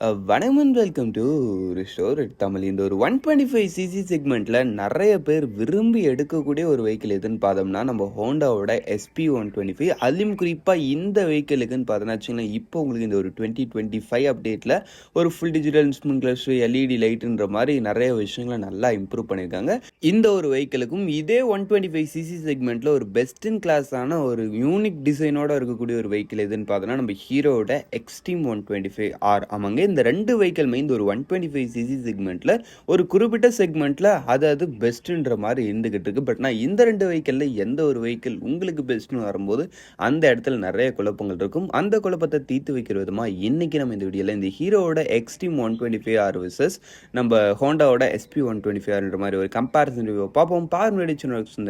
வணக்கம் and welcome to restore Tamil. இந்த ஒரு 125cc செக்மெண்ட்டில் நிறைய பேர் விரும்பி எடுக்கக்கூடிய ஒரு வெஹிக்கிள் எதுன்னு பார்த்தோம்னா நம்ம ஹோண்டாவோட SP125. அதுலேயும் குறிப்பாக இந்த வெஹிக்கிளுக்குன்னு பார்த்தோன்னா வச்சுங்களேன், இப்போ உங்களுக்கு இந்த ஒரு 2025 அப்டேட்டில் ஒரு full digital instrument cluster, LED லைட்டுன்ற மாதிரி நிறைய விஷயங்களை நல்லா இம்ப்ரூவ் பண்ணியிருக்காங்க. இந்த ஒரு வெஹிக்கிளுக்கும் இதே 125cc செக்மெண்ட்டில் ஒரு பெஸ்ட் இன் கிளாஸான ஒரு யூனிக் டிசைனோட இருக்கக்கூடிய ஒரு வெஹிக்கிள் எதுன்னு பார்த்தோன்னா நம்ம ஹீரோவோட எக்ஸ்ட்ரீம் 125R. ஆமாங்க, இந்த ரெண்டு வெஹிக்கிளுமே இந்த ஒரு 125cc செக்மெண்ட்ல ஒரு குறிப்பிட்ட செக்மெண்ட்ல அது பெஸ்ட்ன்ற மாதிரி இருந்துகிட்டு இருக்கு. பட் நான் இந்த ரெண்டு வெஹிக்கிள்ல எந்த ஒரு வெஹிக்கிள் உங்களுக்கு பெஸ்ட்னு வரும்போது அந்த இடத்துல நிறைய குழப்பங்கள் இருக்கும். அந்த குழப்பத்தை தீர்த்து வைக்கிற விதமா இன்னைக்கு நம்ம இந்த வீடியோல இந்த ஹீரோவோட எக்ஸ்ட்ரீம் 125R vs நம்ம ஹோண்டாவோட SP125R மாதிரி ஒரு கம்பேரிசன் ரிவ்யூ பார்ப்போம்.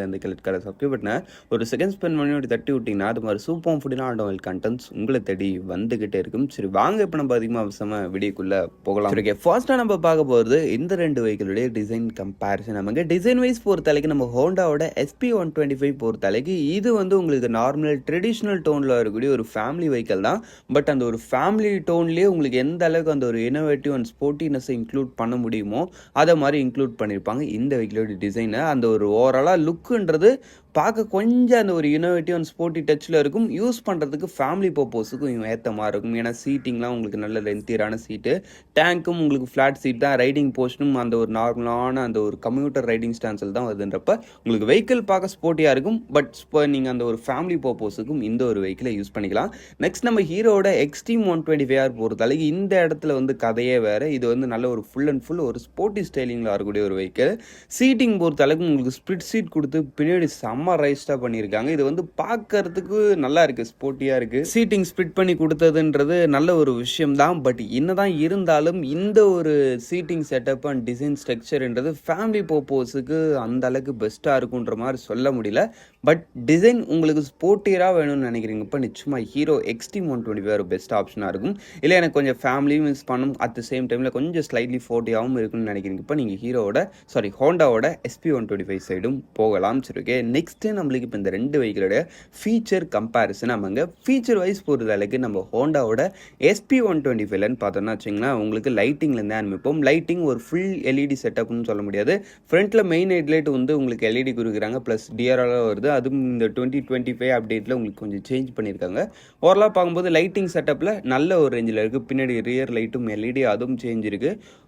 இந்த கலர் கலர் சப்ஸ்கிரைப் பண்ண ஒரு செகண்ட் ஸ்பெண்ட் பண்ணி தட்டி விட்டீங்கன்னா அது மாதிரி சூப்பர் ஃபுட்டினா ஆட்டோமொபைல் கண்டென்ட்ஸ் உங்களை தேடி வந்துகிட்டே இருக்கும். சரி வாங்க, இப்போ நம்ம அதிகமாக அவசரமா வீடியோக்குள்ள போகலாம். ஓகே, ஃபர்ஸ்டா நம்ம பார்க்க போகிறது இந்த ரெண்டு வெஹிக்கிளுடைய டிசைன் கம்பேரிசன். நமக்கு டிசைன் வைஸ் பொறுத்தலைக்கு நம்ம ஹோண்டாவோட SP125 பொறுத்தலைக்கு இது உங்களுக்கு நார்மல் ட்ரெடிஷ்னல் டோனில் இருக்கக்கூடிய ஒரு ஃபேமிலி வெஹிக்கிள் தான். பட் அந்த ஒரு ஃபேமிலி டோன்லேயே உங்களுக்கு எந்த அளவுக்கு அந்த ஒரு இனோவேட்டிவ் அண்ட் ஸ்போர்ட்டினஸை இன்க்ளூட் பண்ண முடியுமோ அதை மாதிரி இன்க்ளூட் பண்ணியிருப்பாங்க இந்த வெஹிக்கிளோட டிசைனை. அந்த ஒரு ஓவராலாக லுக்குன்றது பார்க்க கொஞ்சம் அந்த ஒரு இனோவேட்டிவ் அண்ட் ஸ்போர்ட்டி டச்சில் இருக்கும். யூஸ் பண்ணுறதுக்கு ஃபேமிலி பர்பஸுக்கும் ஏற்ற மாதிரி இருக்கும். ஏன்னா சீட்டிங்லாம் உங்களுக்கு நல்ல லென்த்தியரான சீட்டு, டேங்க்கும் உங்களுக்கு ஃப்ளாட் சீட் தான், ரைடிங் போர்ஷனும் அந்த ஒரு நார்மலான அந்த ஒரு கம்ப்யூட்டர் ரைடிங் ஸ்டான்ஸில் தான் வருதுன்றப்ப உங்களுக்கு வெஹிக்கிள் பார்க்க ஸ்போர்ட்டியாக இருக்கும். பட் நீங்கள் அந்த ஒரு ஃபேமிலி பர்பஸுக்கும் இந்த ஒரு வெஹிக்கிளை யூஸ் பண்ணிக்கலாம். நெக்ஸ்ட் நம்ம ஹீரோட எக்ஸ்ட்ரீம் 125R பொறுத்தளவுக்கு இந்த இடத்துல கதையே வேறு. இது நல்ல ஒரு ஃபுல் அண்ட் ஃபுல் ஒரு ஸ்போர்ட்டி ஸ்டைலிங்கில் வரக்கூடிய ஒரு வெஹிக்கிள். சீட்டிங் பொறுத்தளவுக்கு உங்களுக்கு ஸ்பிளிட் சீட் கொடுத்து பின்னாடி செம்ம ரைஸ்டாக பண்ணியிருக்காங்க. இது பார்க்கறதுக்கு நல்லா இருக்குது, ஸ்போர்ட்டியாக இருக்குது. சீட்டிங் ஸ்பிளிட் பண்ணி கொடுத்ததுன்றது நல்ல ஒரு விஷயம் தான். பட் என்னதான் இருந்தாலும் இந்த ஒரு சீட்டிங் செட்டப் அண்ட் டிசைன் ஸ்ட்ரக்சர்ன்றது ஃபேமிலி பர்பஸுக்கு அந்த அளவுக்கு பெஸ்ட்டாக இருக்குன்ற மாதிரி சொல்ல முடியல. பட் டிசைன் உங்களுக்கு ஸ்போர்ட்டியராக வேணும்னு நினைக்கிறீங்க இப்போ நிச்சயமாக ஹீரோ எக்ஸ்ட்ரீம் 125 ஒரு பெஸ்ட் ஆப்ஷனாக இருக்கும். இல்லை எனக்கு கொஞ்சம் ஃபேமிலியும் யூஸ் பண்ணும், அட் த சேம் டைமில் கொஞ்சம் ஸ்லைட்லி ஸ்போர்ட்டியாகவும் இருக்குன்னு நினைக்கிறீங்க இப்போ நீங்கள் ஹோண்டாவோட SP125 சைடும் போகலாம். சரி, ஓகே. நெக்ஸ்ட் நம்மளுக்கு இப்போ இந்த ரெண்டு வெஹிக்கிளோட ஃபீச்சர் கம்பேரிசன். நமங்க ஃபீச்சர் வைஸ் பொறுத்தளவுக்கு நம்ம ஹோண்டாவோட SP125ன்னு பார்த்தோம்னா வச்சிங்கன்னா உங்களுக்கு லைட்டிங்லேருந்து ஆரம்பிப்போம். லைட்டிங் ஒரு ஃபுல் எல்இடி செட்டப்னு சொல்ல முடியாது. ஃப்ரண்ட்டில் மெயின் ஹெட்லைட் உங்களுக்கு எல்இடி கொடுக்குறாங்க, ப்ளஸ் டிஆர்ஆர் வருது. அதுவும் இந்த 2025 அப்டேட்டில் உங்களுக்கு கொஞ்சம் சேஞ்ச் பண்ணியிருக்காங்க. ஓவரலாக பார்க்கும்போது லைட்டிங் செட்டப்பில் நல்ல ஒரு ரேஞ்சில் இருக்குது. பின்னாடி ரியர் லைட்டும் எல்இடி அதுவும் சேஞ்ச் இருக்குது.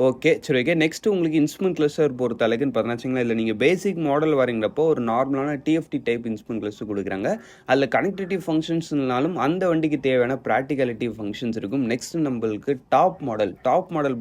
ஓகே, சரி, ஓகே. நெக்ஸ்ட் உங்களுக்கு இன்ஸ்ட்ருமெண்ட் கிளஸ்டர் பொறுத்த அளவுக்குன்னு பார்த்தீங்கன்னா இல்லை நீங்கள் பேசிக் மாடல் வரீங்கிறப்போ ஒரு நார்மலான டிஎஃப்டி டைப் இன்ஸ்ட்ருமெண்ட் கிளஸ்டர் கொடுக்குறாங்க. அதில் கனெக்டிவிட்டி ஃபங்க்ஷன்ஸ்னாலும் அந்த வண்டிக்கு தேவையான ப்ராக்டிகாலிட்டி ஃபங்க்ஷன்ஸ் இருக்கும். நெக்ஸ்ட் நம்மளுக்கு டாப் மாடல்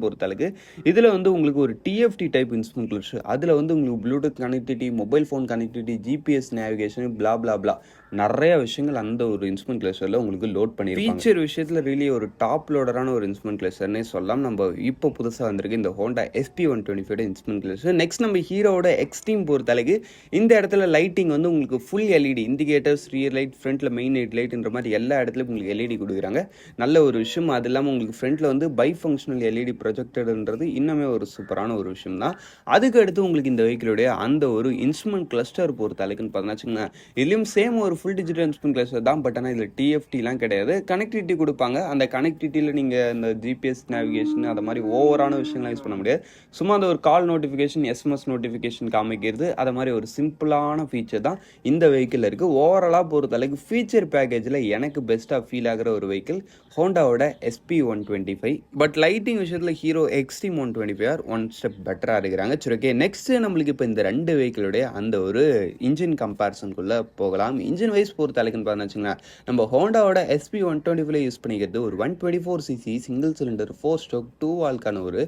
பொறுத்த அளவுக்கு இதில் உங்களுக்கு ஒரு டிஎஃப்டி டைப் இன்ஸ்ட்ருமெண்ட் கிளஸ்டர். அதில் உங்களுக்கு Bluetooth connectivity, mobile phone connectivity, GPS navigation, blah blah blah நிறைய விஷயங்கள் அந்த ஒரு இன்ஸ்ட்ருமெண்ட் கிளஸ்டரில் உங்களுக்கு லோட் பண்ணியிருக்காங்க. ஃபீச்சர் விஷயத்தில் ரியலி ஒரு டாப் லோடரான ஒரு இன்ஸ்ட்ருமெண்ட் கிளஸ்டர்னே சொல்லலாம். நம்ம இப்போ புதுசாக வந்திருக்கு இந்த Honda SP125 instrument cluster. Next நம்ம ஹீரோட எக்ஸ்ட்ரீம் பொறுத்தளவுக்கு இந்த இடத்துல லைட்டிங் உங்களுக்கு full LED indicators, rear light, ஃப்ரண்ட்டில் மெயின் ஹெட் லைட்ன்ற மாதிரி எல்லா இடத்துலையும் உங்களுக்கு எல்இடி கொடுக்குறாங்க. நல்ல ஒரு விஷயம். அது இல்லாமல் உங்களுக்கு ஃப்ரண்ட்டில் பை ஃபங்க்ஷனல் எல்இடி ப்ரொஜெக்டர்ன்றது இன்னுமே ஒரு சூப்பரான ஒரு விஷயம் தான். அதுக்கு அடுத்து உங்களுக்கு இந்த வெஹிக்கிளுடைய அந்த ஒரு இன்ஸ்ட்ருமெண்ட் கிளஸ்டர் பொறுத்தளவுக்குன்னு பார்த்தீங்கன்னா இதுலேயும் சேம் ஒரு ஃபுல் டிஜிட்டல் இன்ஸ்ட்ருமெண்ட் கிளஸ்டர் தான். பட் ஆனால் இதில் டிஎஃப்டிலாம் கிடையாது. கனெக்டிவிட்டி கொடுப்பாங்க. அந்த கனெக்டிவிட்டியில் நீங்கள் இந்த ஜிபிஎஸ் நேவிகேஷன் அதை மாதிரி ஓவரான விஷயங்கள்லாம் யூஸ் பண்ண முடியாது. சும்மா அந்த ஒரு கால் நோட்டிஃபிகேஷன், எஸ்எம்எஸ் நோட்டிஃபிகேஷன் காமிக்கிறது, அதை மாதிரி ஒரு சிம்பிளான ஃபீச்சர் தான் இந்த வெஹிக்கிள் இருக்குது. ஓவராலாக பொறுத்தளவுக்கு ஃபீச்சர் பேக்கேஜில் எனக்கு பெஸ்ட்டாக ஃபீல் ஆகிற ஒரு வெஹிக்கிள் ஹோண்டாவோட SP125. பட் லைட்டிங் விஷயத்தில் hero extreme 125R one step பெட்டராக இருக்கிறாங்க. சரி, ஓகே. நெக்ஸ்ட் நம்மளுக்கு இப்போ இந்த ரெண்டு வெஹிக்கிளுடைய அந்த ஒரு இன்ஜின் கம்பேரிசனுக்குள்ளே போகலாம். இன்ஜின் வைஸ் பொறுத்தளவுக்குன்னு பார்த்தீங்கன்னா நம்ம ஹோண்டாவோட SP125 யூஸ் பண்ணிக்கிறது ஒரு 124cc சிங்கிள் சிலிண்டர் 4 ஸ்ட்ரோக் 2 வால்கான ஒரு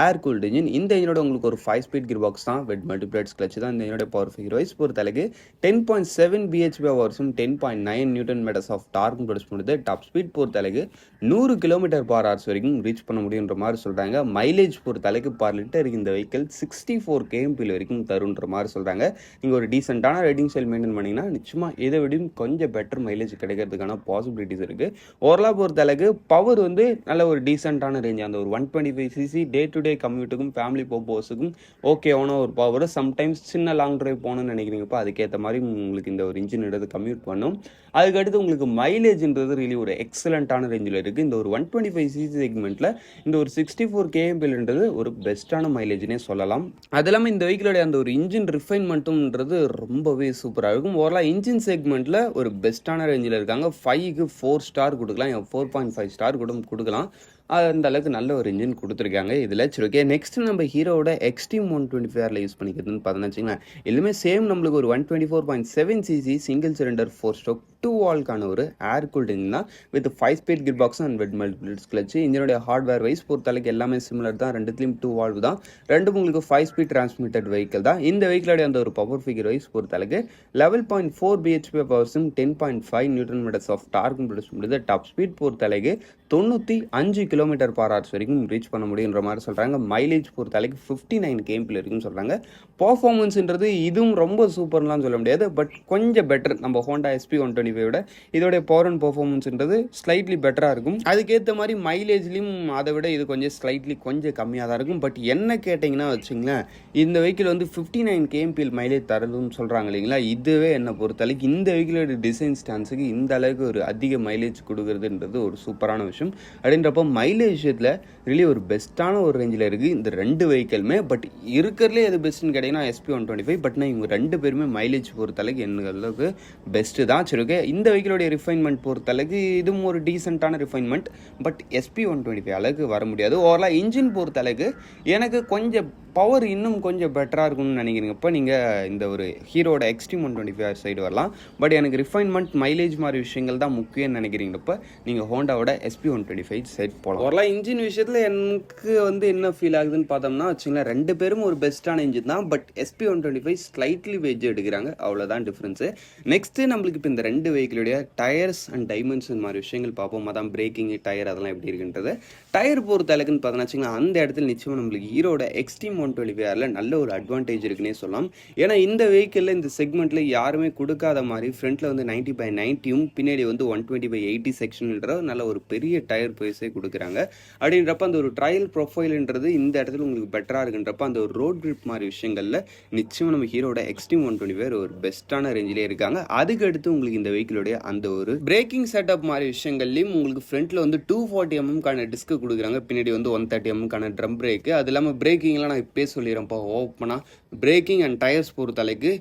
ஏர் கூல்டு இன்ஜின். இந்த இன்ஜினோட உங்களுக்கு ஒரு 5 ஸ்பீட் கியர் பாக்ஸ் தான், வித் மல்டிப்ளேட்ஸ் கிளட்ச் தான் இந்த இன்ஜினோட பவர் ஃபிகர் வைஸ் பொறுத்தளவுக்கு 10.7 bhp ஹவர்ஸும் 10.9 நியூட்டன் மீட்டர்ஸ் ஆஃப் டார்க்கும் ப்ரொடியூஸ் பண்ணுது. டாப் ஸ்பீட் பொறுத்தளவுக்கு 100 km/h வரைக்கும் ரீச் பண்ண முடியுன்ற மாதிரி சொல்கிறாங்க. மைலேஜ் பொறுத்தளவுக்கு பர் லிட்டருக்கு இந்த வெஹிக்கிள் 64 kmph வரைக்கும் தருன்ற மாதிரி சொல்கிறாங்க. நீங்கள் ஒரு டீசெண்டான ரைடிங் ஸ்டைல் மெயின்டைன் பண்ணிங்கன்னா நிச்சயமாக இதை விடையும் கொஞ்சம் பெட்டர் மைலேஜ் கிடைக்கிறதுக்கான பாசிபிலிட்டிஸ் இருக்குது. ஓவரலாக பொறுத்தளவுக்கு பவர் நல்ல ஒரு டீசெண்டான ரேஞ்ச். அந்த ஒரு 125cc day to day கம்யூட்டுக்கும் family பர்பஸுக்கும் ஓகேவான ஒரு பவர். சம்டைம்ஸ் சின்ன லாங் டிரைவ் போகணும்னு நினைக்கிறீங்கப்போ அதுக்கேற்ற மாதிரி உங்களுக்கு இந்த ஒரு இன்ஜின் எடுத்து கம்யூட் பண்ணும். அதுக்கடுத்து உங்களுக்கு மைலேஜ்ன்றது ரியலி ஒரு எக்ஸலண்ட்டான ரேஞ்சில் இருக்குது. இந்த ஒரு 125cc செக்மெண்ட்டில் இந்த ஒரு 64 kmpன்றது ஒரு பெஸ்ட்டான மைலேஜ்னே சொல்லலாம். அது இல்லாமல் இந்த வெஹிக்கிளோட அந்த ஒரு இன்ஜின் ரிஃபைன்மெண்ட்டும்ன்றது ரொம்பவே சூப்பராக இருக்கும். ஓவராலாக இன்ஜின் செக்மெண்ட்டில் ஒரு பெஸ்ட்டான ரேஞ்சில் இருக்காங்க. 5க்கு 4 ஸ்டார் கொடுக்கலாம், 4.5 ஸ்டார் கூட கொடுக்கலாம். அந்த அளவுக்கு நல்ல ஒரு இன்ஜின் கொடுத்துருக்காங்க இதில். சரி, ஓகே. நெக்ஸ்ட் நம்ம ஹீரோட எக்ஸ்ட்ரீம் 125 யூஸ் பண்ணிக்கிறதுன்னு பார்த்தோன்னா வச்சுங்களேன், எல்லாமே சேம் நம்மளுக்கு ஒரு 124.7cc சிங்கிள் சிலிண்டர் 4 ஸ்ட்ரோக் 2 வால்க்கான ஒரு ஏர் கூல்ட் இன்ஜின் தான் with 5 speed gear box and wet multiples clutch. இன்ஜினுடைய ஹார்ட்வேர் வைஸ் பொறுத்தளவுக்கு எல்லாமே சிமிலர் தான். ரெண்டுத்துலையும் 2 வால்வ் தான். ரெண்டும் உங்களுக்கு 5 ஸ்பீட் டிரான்ஸ்மிட்டட் வெஹிக்கிள் தான். இந்த வெஹிக்கிளோட அந்த ஒரு பவர் ஃபிகர் வைஸ் பொறுத்தளவுக்கு 11.4 bhp பவர்ஸும் 10.5 நியூட்டன் மீட்டர்ஸ் ஆஃப் டார்க்கும் ப்ரொடியூஸ் பண்ணுறது. டாப் ஸ்பீட் பொறுத்தளவுக்கு 95 km/h வரைக்கும் ரீச் பண்ண முடியுன்ற மாதிரி சொல்கிறாங்க. மைலேஜ் பொறுத்தளவுக்கு 59 km இருக்குன்னு சொல்கிறாங்க. பர்ஃபார்மன்ஸ்ன்றது இதுவும் ரொம்ப சூப்பர்லாம் சொல்ல முடியாது, பட் கொஞ்சம் பெட்டர். நம்ம ஹோண்டா SP125 இதோடைய பவர் அண்ட் பர்ஃபார்மன்ஸ்ன்றது ஸ்லைட்லி பெட்டராக இருக்கும். அதுக்கேற்ற மாதிரி மைலேஜ்லையும் அதை விட இது கொஞ்சம் கம்மியாக தான் இருக்கும். பட் என்ன கேட்டிங்கன்னா வச்சுங்களேன், இந்த வெஹிக்கிள் வந்து 59 kmpl மைலேஜ் தரதுன்னு சொல்கிறாங்க இல்லைங்களா. இதுவே என்னை பொறுத்தளவுக்கு இந்த வெஹிக்கிளோட டிசைன் ஸ்டான்ஸுக்கு இந்த அளவுக்கு ஒரு அதிக மைலேஜ் கொடுக்குறதுன்றது ஒரு சூப்பரான விஷயம். அப்படின்றப்போ மைலேஜ் விஷயத்தில் ரியலி ஒரு பெஸ்ட்டான ஒரு ரேஞ்சில் இருக்குது இந்த ரெண்டு வெஹிக்கிளுமே. பட் இருக்கிறதுலே எது பெஸ்ட்டுன்னு கேட்டிங்கன்னா SP125. பட் நான் இவங்க ரெண்டு பேருமே மைலேஜ் பொறுத்தளவுக்கு என்ன அளவுக்கு பெஸ்ட்டு தான். சரி, ஓகே. இந்த வெஹிக்கிளோடைய ரிஃபைன்மெண்ட் பொறுத்தளவுக்கு இதுவும் ஒரு டீசெண்டான ரிஃபைன்மெண்ட். பட் SP125 அளவுக்கு வர முடியாது. ஓவராலாக இன்ஜின் பொறுத்தளவுக்கு எனக்கு கொஞ்சம் பவர் இன்னும் கொஞ்சம் பெட்டராக இருக்கும்னு நினைக்கிறீங்க. இப்போ நீங்கள் இந்த ஒரு ஹீரோட எக்ஸ்ட்ரீம் 125 சைடு வரலாம். பட் எனக்கு ரிஃபைன்மெண்ட் மைலேஜ் மாதிரி விஷயங்கள் தான் முக்கியம்னு நினைக்கிறீங்கப்போ நீங்கள் ஹோண்டாவோட SP125 சைட் போகலாம். ஓவராலாக இன்ஜின் விஷயத்தில் எனக்கு வந்து என்ன ஃபீல் ஆகுதுன்னு பார்த்தோம்னா வச்சுங்களேன், ரெண்டு பேரும் ஒரு பெஸ்ட்டான இன்ஜின் தான். பட் SP125 ஸ்லைட்லி வெஜ் எடுக்கிறாங்க, அவ்வளோதான் டிஃப்ரென்ஸு. நெக்ஸ்ட்டு நம்மளுக்கு இப்போ இந்த ரெண்டு வெஹிக்கிளுடைய டயர்ஸ் அண்ட் டைமென்ஷன் மாதிரி விஷயங்கள் பார்ப்போம். அதான் பிரேக்கிங், டயர் அதெல்லாம் எப்படி இருக்குன்றது. டயர் பொறுத்த அளவுக்குன்னு பார்த்தோன்னா வச்சுங்களேன், அந்த இடத்துல நிச்சயமாக நம்மளுக்கு ஹீரோட எக்ஸ்ட்ரீம் 125 நல்ல ஒரு அட்வான்டேஜ் இருக்குன்னே சொல்லலாம். ஏன்னா இந்த வெஹிக்கிளில் இந்த செக்மெண்ட்டில் யாருமே கொடுக்காத மாதிரி ஃப்ரண்ட்டில் வந்து 90/90யும் பின்னாடி வந்து 120/80 செக்ஷன்ன்ற நல்ல ஒரு பெரிய டயர் பேஸே கொடுக்குறாங்க. அப்படின்றப்ப அந்த ஒரு ட்ரையல் ப்ரொஃபைல்ன்றது இந்த இடத்துல உங்களுக்கு பெட்டராக இருக்குன்றப்ப அந்த ஒரு ரோட் கிரிப் மாதிரி விஷயங்களில் நிச்சயமாக நம்ம ஹீரோட எக்ஸ்ட்ரீம் 125 ஒரு பெஸ்ட்டான ரேஞ்சிலே இருக்காங்க. அதுக்கு அடுத்து உங்களுக்கு இந்த வெஹிக்கிளுடைய அந்த ஒரு பிரேக்கிங் செட்டப் மாதிரி விஷயங்கள்லையும் உங்களுக்கு ஃப்ரண்ட்டில் வந்து 240mm டிஸ்க் கொடுக்குறாங்க, பின்னாடி வந்து 130mm ட்ரம் பிரேக்கு. அது இல்லாமல் பிரேக்கிங்லாம் நான் இப்போ சொல்லிடுறேன்ப்பா ஓப்பனாக. பிரேக்கிங் அண்ட் டயர்ஸ் பொறுத்தளவுக்கு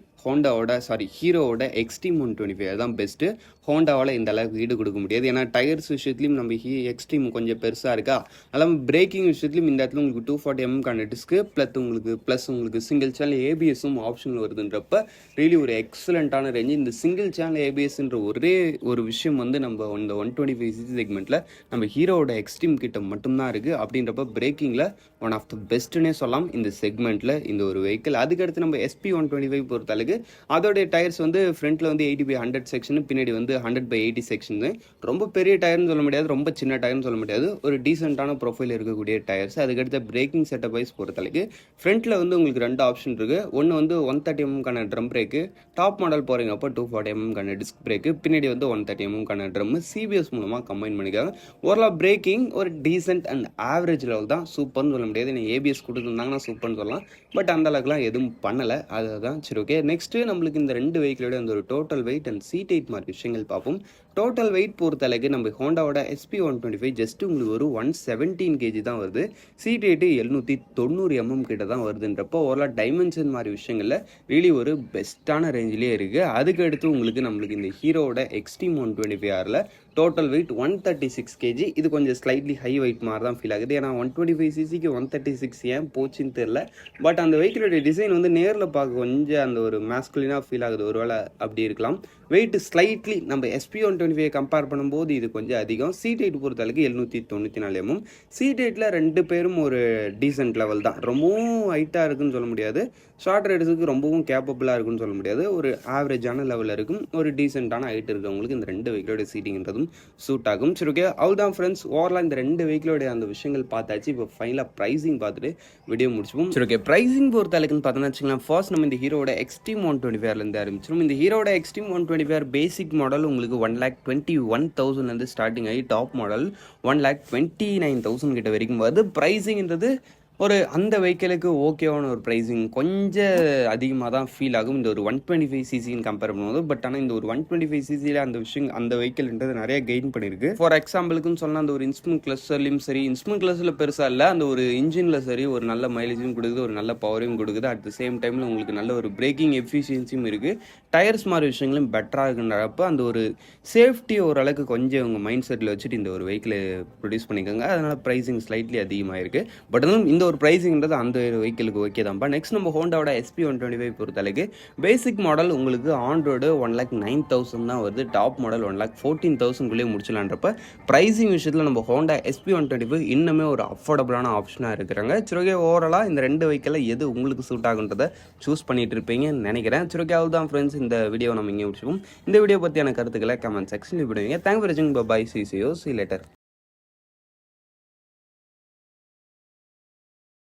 ஹீரோவோட எக்ஸ்ட்ரீம் 125 தான் பெஸ்ட்டு. ஹோண்டாவால் இந்த அளவுக்கு ஈடு கொடுக்க முடியாது. ஏன்னா டயர்ஸ் விஷயத்துலையும் நம்ம எக்ஸ்ட்ரீம் கொஞ்சம் பெருசாக இருக்கா. அல்லாமல் பிரேக்கிங் விஷயத்துலையும் இந்த இடத்துல உங்களுக்கு 240mm டிஸ்க்கு ப்ளஸ் உங்களுக்கு சிங்கிள் சேனல் ஏபிஎஸும் ஆப்ஷனில் வருதுன்றப்ப ரியலி ஒரு எக்ஸலண்ட்டான ரேஞ்சு. இந்த சிங்கிள் சேனல் ஏபிஎஸ்ன்ற ஒரே ஒரு விஷயம் வந்து நம்ம இந்த 125cc செக்மெண்ட்டில் நம்ம ஹீரோவோட எக்ஸ்ட்ரீம் கிட்ட மட்டும்தான் இருக்குது. அப்படின்றப்ப பிரேக்கிங்கில் ஒன் ஆஃப் த பெஸ்ட்டுன்னே சொல்லலாம் இந்த செக்மெண்ட்டில் இந்த ஒரு வெஹிக்கிள். அதுக்கடுத்து நம்ம SP125 பொறுத்தளவுக்கு அதோடைய டயர்ஸ் வந்து ஃப்ரண்ட்டில் வந்து 80/100 செக்ஷனு, பின்னாடி வந்து 100/80 செக்ஷனு. ரொம்ப பெரிய டயர்னு சொல்ல முடியாது, ரொம்ப சின்ன டயர்னு சொல்ல முடியாது, ஒரு டீசெண்டான ப்ரொஃபைல் இருக்கக்கூடிய டயர்ஸ். அதுக்கடுத்த பிரேக்கிங் செட்டப் வைஸ் பொறுத்தளவுக்கு ஃப்ரண்ட்டில் வந்து உங்களுக்கு ரெண்டு ஆப்ஷன் இருக்குது. ஒன்று வந்து 130mm drum brake, top model போகிறீங்க அப்போ 240mm டிஸ்க் பிரேக்கு, பின்னாடி வந்து 130mm ட்ரம் சிபிஎஸ் மூலமாக கம்பைன் பண்ணிக்காங்க. ஓவரால் பிரேக்கிங் ஒரு டீசென்ட் அண்ட் ஆவரேஜ் லெவல் தான், சூப்பர்னு சொல்ல முடியாது. நீங்கள் ஏபிஎஸ் கொடுத்துருந்தாங்கன்னா சூப்பர்னு சொல்லலாம், பட் அந்த அளவுக்குலாம் எதுவும் பண்ணலை. அதுதான் சரி, ஓகே. நெக்ஸ்ட்டு நம்மளுக்கு இந்த ரெண்டு வெஹிக்கிளோட அந்த ஒரு total weight and seat height மாதிரி விஷயங்கள் பார்ப்போம். டோட்டல் வெயிட் பொறுத்தளவுக்கு நம்ம ஹோண்டாவோட SP125 ஜஸ்ட் உங்களுக்கு ஒரு 117 kg தான் வருது. சீட் ஹைட்டு 790mm கிட்ட தான் வருதுன்றப்போ ஓவரால் டைமென்ஷன் மாதிரி விஷயங்களில் ரியலி ஒரு பெஸ்ட்டான ரேஞ்சிலே இருக்குது. அதுக்கு அடுத்து நம்மளுக்கு இந்த ஹீரோவோட எக்ஸ்ட்ரீம் 125 டோட்டல் வெயிட் 136 kg. இது கொஞ்சம் ஸ்லைட்லி ஹை வெயிட் மாதிரி தான் ஃபீல் ஆகுது. ஏன்னா 125cc 136 ஏன் போச்சுன்னு தெரில. பட் அந்த வெஹிக்கிளோட டிசைன் வந்து நேரில் பார்க்க கொஞ்சம் அந்த ஒரு மேஸ்குலினாக ஃபீல் ஆகுது. ஒருவேளை அப்படி இருக்கலாம். வெயிட் ஸ்லைட்லி நம்ம SP125 கம்பேர் பண்ணும்போது இது கொஞ்சம் அதிகம். சீட் ஹைட் பொறுத்தளவுக்கு 794mm. சீட் ஹைட்டில் ரெண்டு பேரும் ஒரு டீசென்ட் லெவல் தான். ரொம்பவும் ஹைட்டாக இருக்குன்னு சொல்ல முடியாது, ஷார்ட் ரைடர்ஸுக்கு ரொம்பவும் கேப்பபிளாக இருக்குன்னு சொல்ல முடியாது. ஒரு ஆவரேஜான லெவலில் இருக்கும், ஒரு டீசெண்டான ஹைட் இருக்கவங்களுக்கு இந்த ரெண்டு வெஹிக்கிளோட சீட்டிங்கிறதும் சூட் ஆகும். சரி, ஓகே. அவ்வளோதான் ஃப்ரெண்ட்ஸ், ஓவரால் இந்த ரெண்டு வெஹிக்கிளோடைய அந்த விஷயங்கள் பார்த்தாச்சு. இப்போ ஃபைனலாக ப்ரைஸிங் பார்த்துட்டு வீடியோ முடிச்சுப்போம். சரி, ஓகே. ப்ரைஸிங் பொறுத்த அளவுக்குன்னு பார்த்தோன்னா வச்சுக்கலாம், ஃபர்ஸ்ட் நம்ம இந்த ஹீரோட எக்ஸ்ட்ரீம் 125 ஆரம்பிச்சிடும். இந்த ஹீரோட எக்ஸ்ட்ரீம் 125 பேசிக் மாடல் உங்களுக்கு 1,21,000 ஸ்டார்டிங் ஆகி டாப் மாடல் 1,29,000 கிட்ட வரைக்கும் வருது. ப்ரைஸிங்ன்றது ஒரு அந்த வெஹிக்கிளுக்கு ஓகேவான ஒரு ப்ரைஸிங் கொஞ்சம் அதிகமாக தான் ஃபீல் ஆகும் இந்த ஒரு 125 சிசின்னு கம்பேர் பண்ணும்போது. பட் ஆனால் இந்த ஒரு 125 சிசியில் அந்த விஷயம் அந்த வெஹிக்கிள்ன்றது நிறைய கெயின் பண்ணியிருக்கு. ஃபார் எக்ஸாம்பிளுக்குன்னு சொன்னால் அந்த ஒரு இன்ஸ்ட்ருமெண்ட் கிளஸ்டர்லையும் சரி, இன்ஸ்ட்ருமெண்ட் கிளஸ்டரில் பெருசாக இல்லை, அந்த ஒரு இன்ஜினில் சரி ஒரு நல்ல மைலேஜும் கொடுக்குது, ஒரு நல்ல பவரையும் கொடுக்குது. அட் த சேம் டைமில் உங்களுக்கு நல்ல ஒரு பிரேக்கிங் எஃபிஷியன்சியும் இருக்குது. டயர்ஸ் மாதிரி விஷயங்களும் பெட்டராக இருக்குன்றப்ப அந்த ஒரு சேஃப்டி ஓரளவுக்கு கொஞ்சம் உங்கள் மைண்ட் செட்டில் வச்சுட்டு இந்த ஒரு வெஹிக்கிளை ப்ரொடியூஸ் பண்ணிக்கோங்க. அதனால் ப்ரைஸிங் ஸ்லைட்லி அதிகமாக இருக்குது. பட் இருந்தாலும் இந்த ஒரு ப்ரைஸிங்கிறது அந்த வெஹிக்கிளுக்கு ஓகே தான்ப்பா. நெக்ஸ்ட் நம்ம ஹோண்டாவோட SP125 பொறுத்தளவுக்கு பேசிக் மாடல் உங்களுக்கு ஆன் ரோடு 1,09,000 தான் வருது. டாப் மாடல் 1,14,000 முடிச்சலான்றப்ப ப்ரைஸிங் விஷயத்தில் நம்ம ஹோண்டா SP125 இன்னுமே ஒரு அஃபோர்டபுளான ஆப்ஷனாக இருக்கிறாங்க. சிறுகே ஓவராலாக இந்த ரெண்டு வெஹிக்கிளில் எது உங்களுக்கு சூட் ஆகுன்றதை சூஸ் பண்ணிட்டு இருப்பீங்கன்னு நினைக்கிறேன். சிறுகே தான் ஃப்ரெண்ட்ஸ், இந்த வீடியோ நம்ம இங்கே முடிச்சுப்போம். இந்த வீடியோ பற்றியான கருத்துக்களை கமெண்ட் செக்ஷனில் விடுவீங்க. தேங்க் ஃபார் வாட்சிங். பை. See you later.